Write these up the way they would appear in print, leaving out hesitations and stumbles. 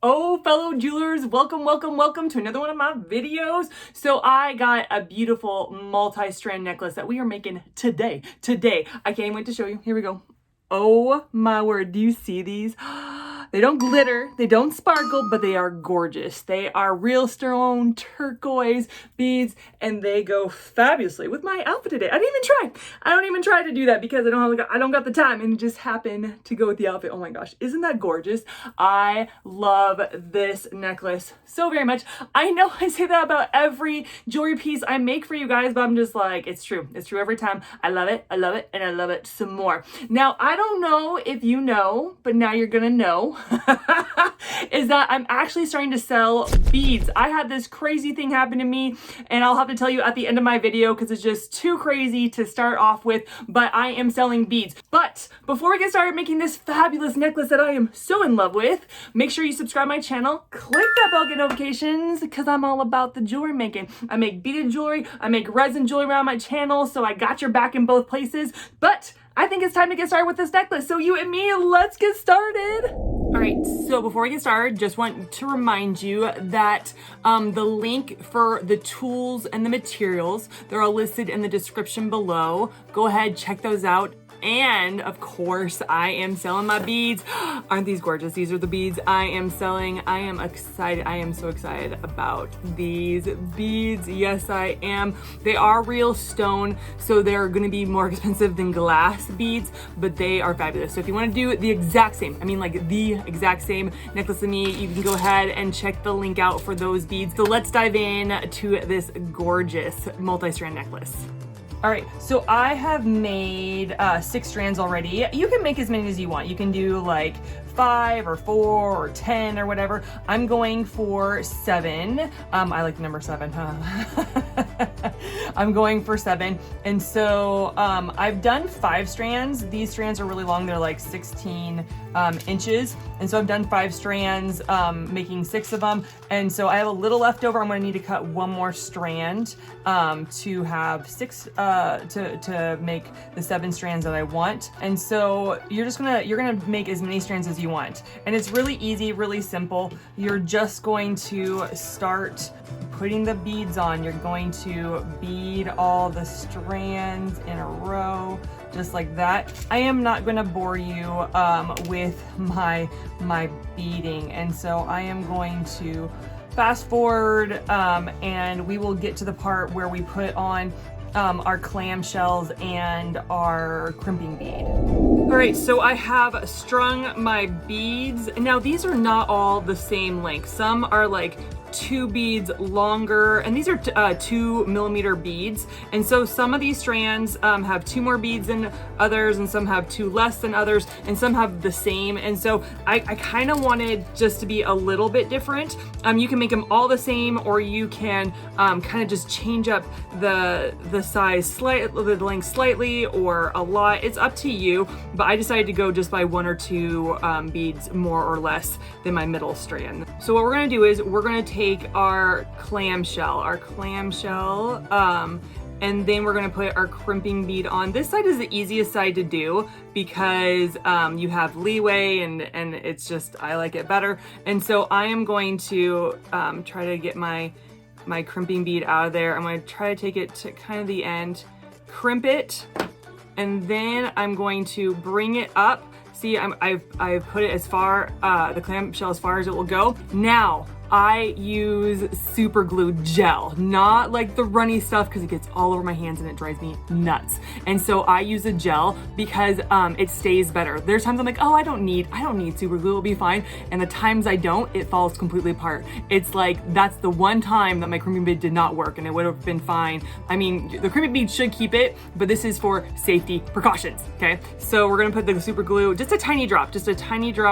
Oh, fellow jewelers, welcome, welcome, welcome to another one of my videos. So I got a beautiful multi-strand necklace that we are making today. I can't wait to show you. Here we go. Oh my word, do you see these? They don't glitter, they don't sparkle, but they are gorgeous. They are real stone turquoise beads, and they go fabulously with my outfit today. I don't even try to do that because I don't got the time, and it just happened to go with the outfit. Oh my gosh, isn't that gorgeous? I love this necklace so very much. I know I say that about every jewelry piece I make for you guys, but I'm just like, it's true. It's true every time. I love it, and I love it some more. Now, I don't know if you know, but now you're gonna know, is that I'm actually starting to sell beads. I had this crazy thing happen to me, and I'll have to tell you at the end of my video because it's just too crazy to start off with, but I am selling beads. But before we get started making this fabulous necklace that I am so in love with, make sure you subscribe my channel, click that bell, get notifications, because I'm all about the jewelry making. I make beaded jewelry, I make resin jewelry around my channel, so I got your back in both places. But I think it's time to get started with this necklace. So you and me, let's get started. All right, so before we get started, just want to remind you that the link for the tools and the materials, they're all listed in the description below. Go ahead, check those out. And of course, I am selling my beads. Aren't these gorgeous? These are the beads I am selling. I am excited. I am so excited about these beads. Yes, I am. They are real stone, so they're gonna be more expensive than glass beads, but they are fabulous. So if you wanna do the exact same, I mean like the exact same necklace as me, you can go ahead and check the link out for those beads. So let's dive in to this gorgeous multi-strand necklace. All right, so I have made 6 strands already. You can make as many as you want. You can do like 5 or 4 or 10 or whatever. I'm going for 7. I like the number 7, huh? I'm going for 7. And so I've done 5 strands. These strands are really long. They're like 16 inches. And so I've done 5 strands, making 6 of them. And so I have a little left over. I'm gonna need to cut one more strand to have 6, to make the 7 strands that I want. And so you're gonna make as many strands as you want. And it's really easy, really simple. You're just going to start putting the beads on. You're going to bead all the strands in a row, just like that. I am not gonna bore you with my beading. And so I am going to fast forward and we will get to the part where we put on our clamshells and our crimping bead. All right, so I have strung my beads. Now these are not all the same length. Some are like 2 beads longer, and these are 2mm beads. And so some of these strands have 2 more beads than others, and some have 2 less than others, and some have the same. And so I kind of wanted just to be a little bit different. You can make them all the same, or you can kind of just change up the size slightly, the length slightly, or a lot. It's up to you, but I decided to go just by 1 or 2 beads more or less than my middle strand. So what we're gonna do is we're gonna take our clamshell, and then we're gonna put our crimping bead on. This side is the easiest side to do because you have leeway, and it's just, I like it better. And so I am going to try to get my crimping bead out of there. I'm gonna try to take it to kind of the end, crimp it, and then I'm going to bring it up. See, I've put it as far, the clamshell as far as it will go. Now, I use super glue gel, not like the runny stuff because it gets all over my hands and it drives me nuts. And so I use a gel because it stays better. There's times I'm like, oh, I don't need super glue, it'll be fine. And the times I don't, it falls completely apart. It's like, that's the one time that my crimping bead did not work and it would have been fine. I mean, the crimping bead should keep it, but this is for safety precautions, okay? So we're gonna put the super glue, just a tiny drop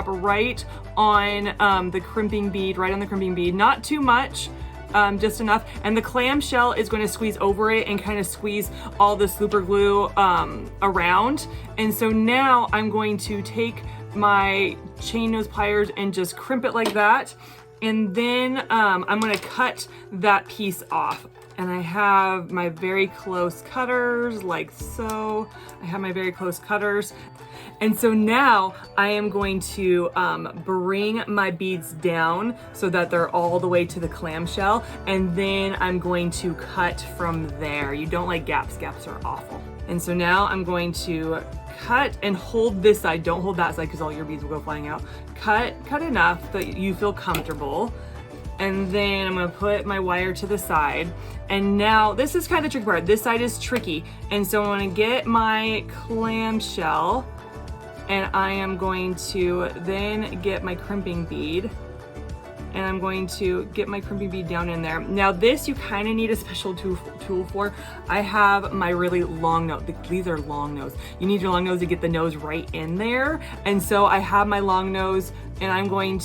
right on the crimping bead, not too much, just enough. And the clamshell is going to squeeze over it and kind of squeeze all the super glue around. And so now I'm going to take my chain nose pliers and just crimp it like that. And then I'm going to cut that piece off. And I have my very close cutters like so. I have my very close cutters. And so now I am going to bring my beads down so that they're all the way to the clamshell, and then I'm going to cut from there. You don't like gaps. Gaps are awful. And so now I'm going to cut and hold this side. Don't hold that side because all your beads will go flying out. Cut enough that you feel comfortable. And then I'm gonna put my wire to the side. And now this is kind of the tricky part. This side is tricky. And so I'm gonna get my clamshell, and I am going to then get my crimping bead, and I'm going to get my crimping bead down in there. Now this you kind of need a special tool for. I have my really long nose. These are long nose. You need your long nose to get the nose right in there. And so I have my long nose, and I'm gonna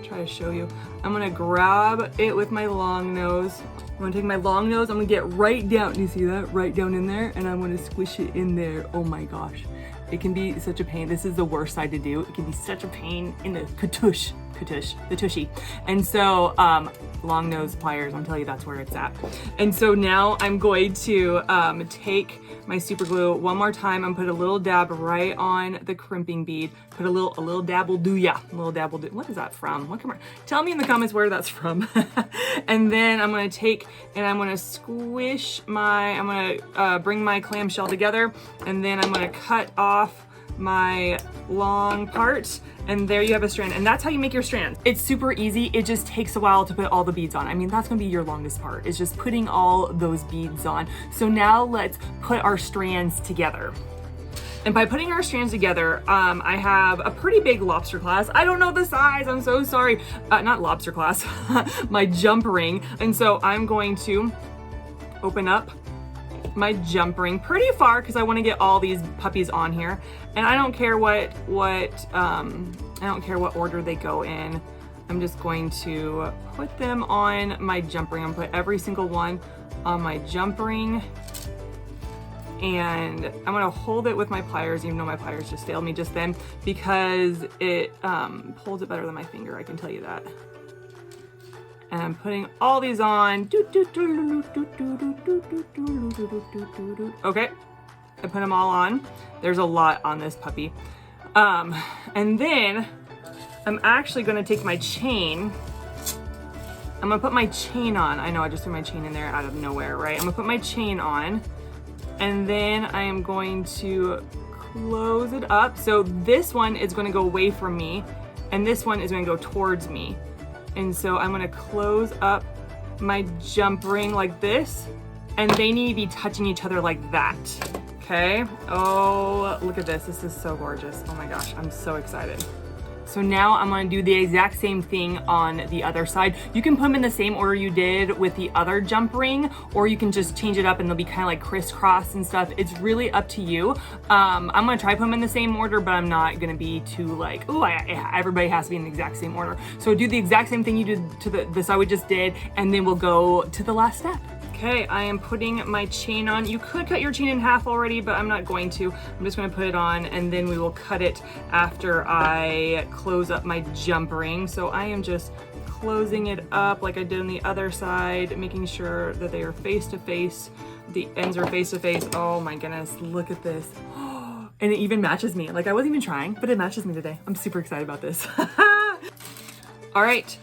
try to show you. I'm gonna grab it with my long nose. I'm gonna take my long nose, I'm gonna get right down. Do you see that? Right down in there, and I'm gonna squish it in there. Oh my gosh. It can be such a pain. This is the worst side to do. It can be such a pain in the the tushy. And so long nose pliers, I'll tell you that's where it's at. And so now I'm going to take my super glue one more time and put a little dab right on the crimping bead. Put a little dab will do ya. A little dab will do. What is that from? Tell me in the comments where that's from. And then I'm gonna take and I'm gonna squish I'm gonna bring my clamshell together, and then I'm gonna cut off my long part, and there you have a strand. And that's how you make your strands. It's super easy. It just takes a while to put all the beads on. I mean, that's gonna be your longest part, is just putting all those beads on. So now let's put our strands together. And by putting our strands together, I have a pretty big Lobster Clasp. I don't know the size, I'm so sorry. Not Lobster Clasp, my jump ring. And so I'm going to open up my jump ring pretty far because I want to get all these puppies on here. And I don't care what order they go in. I'm just going to put them on my jump ring. I'm gonna put every single one on my jump ring. And I'm gonna hold it with my pliers, even though my pliers just failed me just then, because it holds it better than my finger, I can tell you that. And I'm putting all these on. Okay, I put them all on. There's a lot on this puppy. And then I'm actually gonna take my chain. I'm gonna put my chain on. I know I just threw my chain in there out of nowhere, right? I'm gonna put my chain on, and then I am going to close it up. So this one is gonna go away from me, and this one is gonna go towards me. And so I'm gonna close up my jump ring like this, and they need to be touching each other like that, okay? Oh, look at this, this is so gorgeous. Oh my gosh, I'm so excited. So now I'm gonna do the exact same thing on the other side. You can put them in the same order you did with the other jump ring, or you can just change it up and they'll be kind of like crisscross and stuff. It's really up to you. I'm gonna try put them in the same order, but I'm not gonna be too like, oh, everybody has to be in the exact same order. So do the exact same thing you did to the side we just did, and then we'll go to the last step. Okay, I am putting my chain on. You could cut your chain in half already, but I'm not going to. I'm just gonna put it on, and then we will cut it after I close up my jump ring. So I am just closing it up like I did on the other side, making sure that they are face to face. The ends are face to face. Oh my goodness, look at this. And it even matches me. Like, I wasn't even trying, but it matches me today. I'm super excited about this. All right.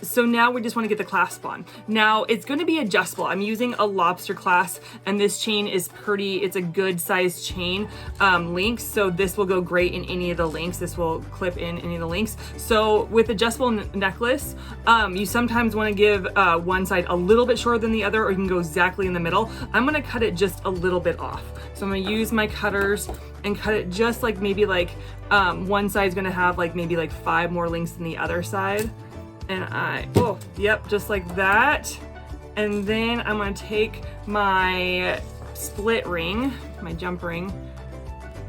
So now we just want to get the clasp on. Now it's going to be adjustable. I'm using a Lobster Clasp, and this chain is it's a good sized chain links. So this will go great in any of the links. This will clip in any of the links. So with adjustable necklace, you sometimes want to give one side a little bit shorter than the other, or you can go exactly in the middle. I'm going to cut it just a little bit off. So I'm going to use my cutters and cut it just like maybe like one side's going to have like maybe like 5 more links than the other side. And yep, just like that. And then I'm gonna take my split ring, my jump ring.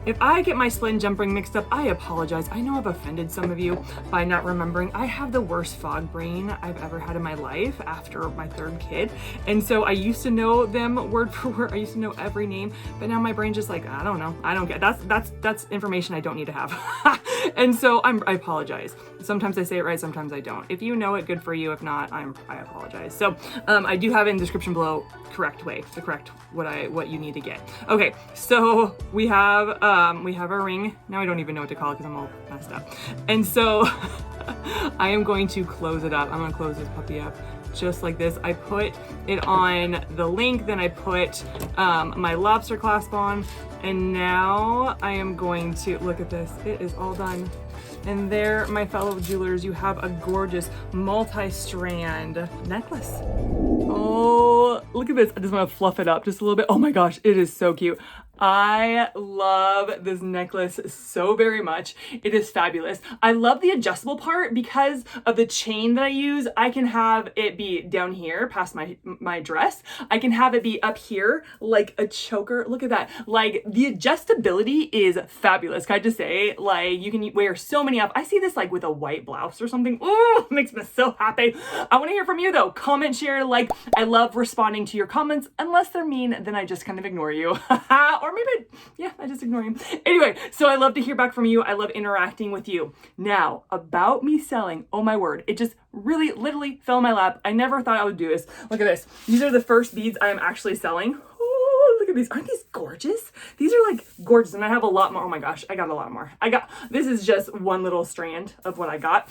If I get my split and jump ring mixed up, I apologize. I know I've offended some of you by not remembering. I have the worst fog brain I've ever had in my life after my 3rd kid. And so I used to know them word for word. I used to know every name, but now my brain's just like, I don't know. I don't get, that's information I don't need to have. And so I apologize. Sometimes I say it right, sometimes I don't. If you know it, good for you. If not, I apologize. So I do have it in the description below, correct way, the correct what you need to get. Okay, so we have we have our ring. Now I don't even know what to call it because I'm all messed up. And so I am going to close it up. I'm gonna close this puppy up just like this. I put it on the link, then I put my Lobster Clasp on, and now I am going to, look at this, it is all done. And there, my fellow jewelers, you have a gorgeous multi-strand necklace. Oh, look at this. I just want to fluff it up just a little bit. Oh my gosh, it is so cute. I love this necklace so very much. It is fabulous. I love the adjustable part because of the chain that I use. I can have it be down here past my dress. I can have it be up here like a choker. Look at that. Like, the adjustability is fabulous. Can I just say, like, you can wear so many up. I see this like with a white blouse or something. Oh, makes me so happy. I want to hear from you though. Comment, share, like. I love responding to your comments. Unless they're mean, then I just kind of ignore you. Or maybe, yeah, I just ignore you. Anyway, so I love to hear back from you. I love interacting with you. Now, about me selling, oh my word, it just really literally fell in my lap. I never thought I would do this. Look at this. These are the first beads I am actually selling. Oh, look at these. Aren't these gorgeous? These are like gorgeous, and I have a lot more. Oh my gosh, I got a lot more. This is just one little strand of what I got.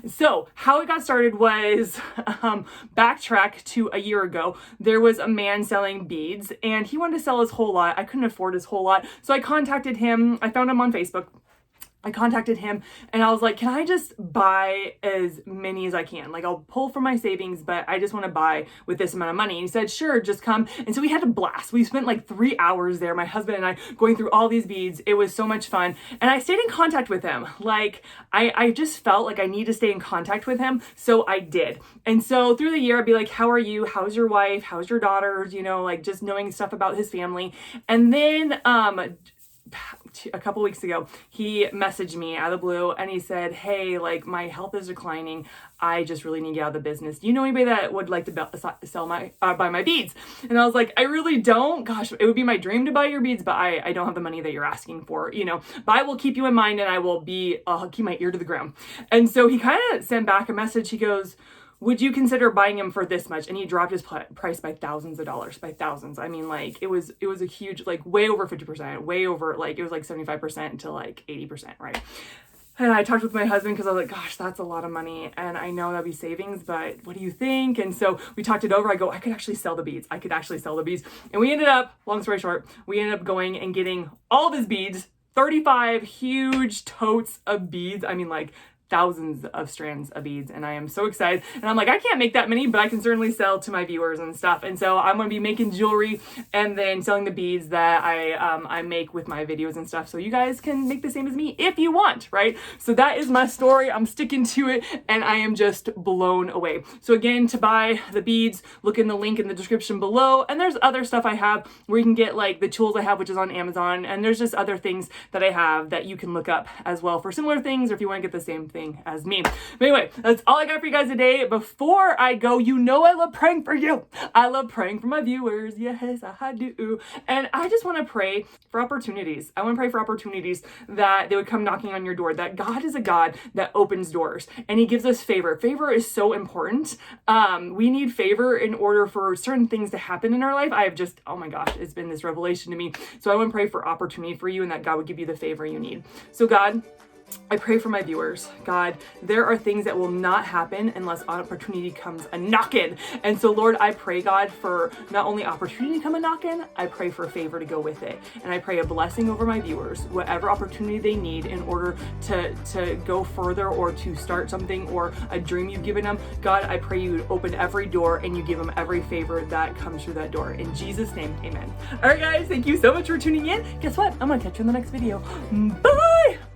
So how it got started was, backtrack to a year ago. There was a man selling beads, and he wanted to sell his whole lot. I couldn't afford his whole lot, so I contacted him. I found him on Facebook. I contacted him and I was like, can I just buy as many as I can? Like, I'll pull from my savings, but I just want to buy with this amount of money. And he said, sure, just come. And so we had a blast. We spent like 3 hours there, my husband and I, going through all these beads. It was so much fun. And I stayed in contact with him. Like, I just felt like I need to stay in contact with him. So I did. And so through the year, I'd be like, how are you? How's your wife? How's your daughters? You know, like just knowing stuff about his family. And then, a couple weeks ago, he messaged me out of the blue and he said, hey, like, my health is declining. I just really need to get out of the business. Do you know anybody that would like to sell buy my beads? And I was like, I really don't. Gosh, it would be my dream to buy your beads, but I don't have the money that you're asking for, you know, but I will keep you in mind and I'll keep my ear to the ground. And so he kind of sent back a message. He goes, would you consider buying him for this much? And he dropped his price by thousands of dollars, by thousands. I mean, like, it was a huge, like, way over 50%, way over, like, it was like 75% to like 80%, right? And I talked with my husband because I was like, gosh, that's a lot of money. And I know that'd be savings, but what do you think? And so we talked it over. I go, I could actually sell the beads. I could actually sell the beads. And we ended up, long story short, we ended up going and getting all of his beads, 35 huge totes of beads. I mean, like, thousands of strands of beads, and I am so excited. And I'm like, I can't make that many, but I can certainly sell to my viewers and stuff. And so I'm going to be making jewelry and then selling the beads that I make with my videos and stuff. So you guys can make the same as me if you want, right? So that is my story. I'm sticking to it, and I am just blown away. So again, to buy the beads, look in the link in the description below. And there's other stuff I have where you can get like the tools I have, which is on Amazon. And there's just other things that I have that you can look up as well for similar things, or if you want to get the same thing as me. But anyway, that's all I got for you guys today. Before I go, you know I love praying for you. I love praying for my viewers. Yes, I do. And I just want to pray for opportunities. I want to pray for opportunities that they would come knocking on your door, that God is a God that opens doors and he gives us favor. Favor is so important. We need favor in order for certain things to happen in our life. I have just, oh my gosh, it's been this revelation to me. So I want to pray for opportunity for you and that God would give you the favor you need. So God, I pray for my viewers. God, there are things that will not happen unless opportunity comes a knockin'. And so, Lord, I pray, God, for not only opportunity to come a knockin', I pray for favor to go with it. And I pray a blessing over my viewers, whatever opportunity they need in order to go further or to start something or a dream you've given them. God, I pray you open every door and you give them every favor that comes through that door. In Jesus' name, amen. All right, guys, thank you so much for tuning in. Guess what? I'm going to catch you in the next video. Bye!